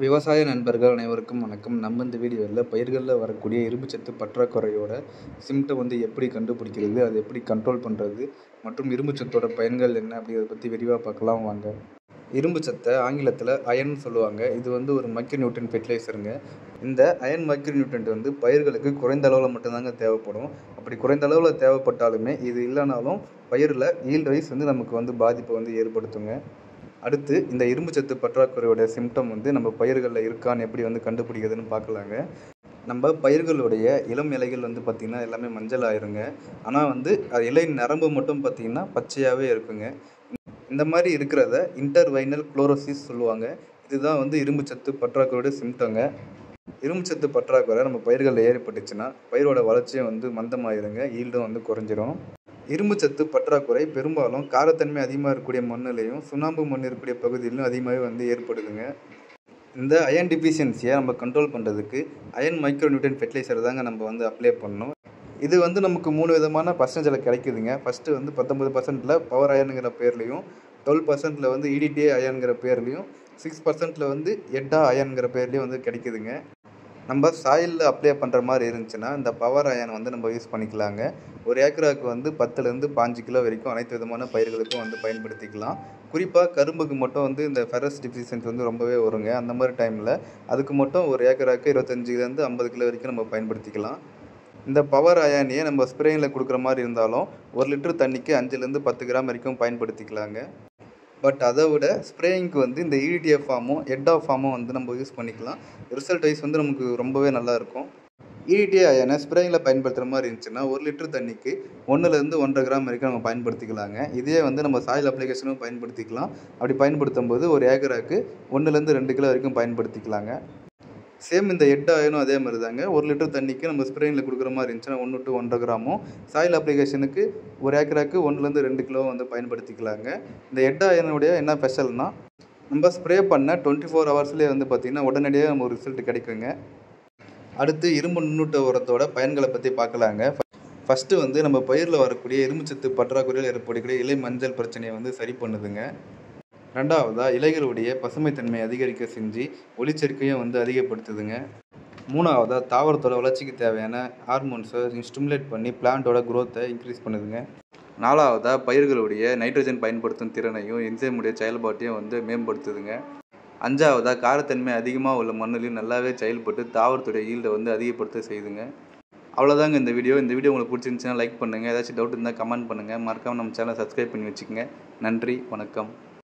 விவசாய நண்பர்கள் அனைவருக்கும் வணக்கம். நம்ம இந்த வீடியோவில் பயிர்களில் வரக்கூடிய இரும்புச்சத்து பற்றாக்குறையோட சிம்டம் எப்படி கண்டுபிடிக்கிறது, அதை எப்படி கண்ட்ரோல் பண்ணுறது மற்றும் இரும்புச்சத்தோட பயன்கள் என்ன அப்படிங்கிறத பற்றி விரிவாக பார்க்கலாம் வாங்க. இரும்புச்சத்தை ஆங்கிலத்தில் அயன் சொல்லுவாங்க. இது ஒரு மைக்ரோ நியூட்ரியன்ட் ஃபெர்டிலைசருங்க. இந்த அயன் மைக்ரோ நியூட்ரியன்ட் பயிர்களுக்கு குறைந்த அளவில் மட்டும்தாங்க தேவைப்படும். அப்படி குறைந்த அளவில் தேவைப்பட்டாலுமே இது இல்லைனாலும் பயிரில் ஈல்ட் வைஸ் நமக்கு பாதிப்பை ஏற்படுத்துங்க. அடுத்து இந்த இரும்புச்சத்து பற்றாக்குறையோட சிம்டம் நம்ம பயிர்களில் இருக்கான்னு எப்படி கண்டுபிடிக்கிறதுன்னு பார்க்கலாங்க. நம்ம பயிர்களுடைய இளம் இலைகள் பார்த்திங்கன்னா எல்லாமே மஞ்சள் ஆயிருங்க. ஆனால் அது இலை நரம்பு மட்டும் பார்த்திங்கன்னா பச்சையாகவே இருக்குங்க. இந்த மாதிரி இருக்கிறத இன்டர்வைனல் குளோரோசிஸ் சொல்லுவாங்க. இதுதான் இரும்புச்சத்து பற்றாக்குறையோட சிம்டங்க. இரும்புச்சத்து பற்றாக்குறை நம்ம பயிர்களில் ஏற்பட்டுச்சுன்னா பயிரோட வளர்ச்சியும் மந்தமாயிருங்க, ஈல்டும் குறைஞ்சிரும். இரும்புச்சத்து பற்றாக்குறை பெரும்பாலும் காரத்தன்மை அதிகமாக இருக்கக்கூடிய மண்ணிலையும் சுண்ணாம்பு மண் இருக்கக்கூடிய பகுதியிலும் அதிகமாகவே ஏற்படுதுங்க. இந்த அயன் டிஃபிஷியன்சியை நம்ம கண்ட்ரோல் பண்ணுறதுக்கு அயன் மைக்ரோ நியூட்ரியன்ட் ஃபெர்டிலைசர் தாங்க நம்ம அப்ளை பண்ணணும். இது நமக்கு 3 விதமான பர்சன்டேஜில் கிடைக்குதுங்க. ஃபஸ்ட்டு 19% பவர் அயனுங்கிற பேர்லையும், 12% EDTA அயனுங்கிற பேர்லையும், 6% எட்டா அயனுங்கிற பேர்லையும் கிடைக்குதுங்க. நம்ம சாயிலில் அப்ளை பண்ணுற மாதிரி இருந்துச்சுன்னா இந்த பவர் அயன் நம்ம யூஸ் பண்ணிக்கலாங்க. ஒரு ஏக்கராவுக்கு 10லேருந்து 5 கிலோ வரைக்கும் அனைத்து விதமான பயிர்களுக்கும் பயன்படுத்திக்கலாம். குறிப்பாக கரும்புக்கு மட்டும் இந்த ஃபெரஸ் டிஃபிஷியன்சி ரொம்பவே வருங்க. அந்த மாதிரி டைமில் அதுக்கு மட்டும் ஒரு ஏக்கராவுக்கு 25லேருந்து 50 கிலோ வரைக்கும் நம்ம பயன்படுத்திக்கலாம். இந்த பவர் அயனையே நம்ம ஸ்ப்ரேயில் கொடுக்குற மாதிரி இருந்தாலும் 1 லிட்டர் தண்ணிக்கு 5லேருந்து 10 கிராம் வரைக்கும் பயன்படுத்திக்கலாங்க. பட் அதை விட ஸ்ப்ரேயிங்க்கு இந்த EDTA ஃபார்மும் எட்டா ஃபார்மும் நம்ம யூஸ் பண்ணிக்கலாம். ரிசல்ட் வைஸ் நமக்கு ரொம்பவே நல்லாயிருக்கும். EDTA அயனை ஸ்ப்ரேயிங்கில் பயன்படுத்துகிற மாதிரி இருந்துச்சுன்னா 1 லிட்டர் தண்ணிக்கு 1லேருந்து 1.5 கிராம் வரைக்கும் நம்ம பயன்படுத்திக்கலாங்க. இதே நம்ம சாயில் அப்ளிகேஷனும் பயன்படுத்திக்கலாம். அப்படி பயன்படுத்தும் போது ஒரு ஏக்கராவுக்கு 1லேருந்து 2 கிலோ வரைக்கும் பயன்படுத்திக்கலாங்க. சேம் இந்த எட்டா அயனும் அதே மாதிரி தாங்க. 1 லிட்டர் தண்ணிக்கு நம்ம ஸ்ப்ரேயிங்கில் கொடுக்குற மாதிரி இருந்துச்சுன்னா 1 to 1.5 கிராமும், சாயில் அப்ளிகேஷனுக்கு ஒரு ஏக்கராவுக்கு 1லேருந்து 2 கிலோ பயன்படுத்திக்கலாங்க. இந்த எட்டா அயனுடைய என்ன ஸ்பெஷல்னால் நம்ம ஸ்ப்ரே பண்ண 24 ஹவர்ஸ்லேயே பார்த்திங்கன்னா உடனடியாக நம்ம ஒரு ரிசல்ட் கிடைக்குங்க. அடுத்து இரும்பு நுண்ணூட்ட உரத்தோட பயன்களை பற்றி பார்க்கலாங்க. ஃபஸ்ட்டு நம்ம பயிரில் வரக்கூடிய இரும்புச்சத்து பற்றாக்குறையில் ஏற்படக்கூடிய இலை மஞ்சள் பிரச்சனையை சரி பண்ணுதுங்க. ரெண்டாவதாக இலைகளுடைய பசுமைத்தன்மை அதிகரிக்க செஞ்சு ஒளிச்சேர்க்கையும் அதிகப்படுத்துதுங்க. மூணாவதாக தாவரத்தோட வளர்ச்சிக்கு தேவையான ஹார்மோன்ஸை ஸ்டிமுலேட் பண்ணி பிளான்ட்டோட குரோத்தை இன்க்ரீஸ் பண்ணுதுங்க. நாலாவதாக பயிர்களுடைய நைட்ரஜன் பயன்படுத்தும் திறனையும் என்சைமுடைய செயல்பாட்டையும் மேம்படுத்துதுங்க. அஞ்சாவதாக காரத்தன்மை அதிகமாக உள்ள மண்ணிலையும் நல்லாவே செயல்பட்டு தாவரத்துடைய ஈல்டை அதிகப்படுத்த செய்யுதுங்க. அவ்வளோதாங்க இந்த வீடியோ உங்களுக்கு பிடிச்சிருந்துச்சுன்னா லைக் பண்ணுங்கள். ஏதாச்சும் டவுட் இருந்தால் கமெண்ட் பண்ணுங்கள். மறக்காமல் நம்ம சேனலை சப்ஸ்கிரைப் பண்ணி வச்சுக்கோங்க. நன்றி, வணக்கம்.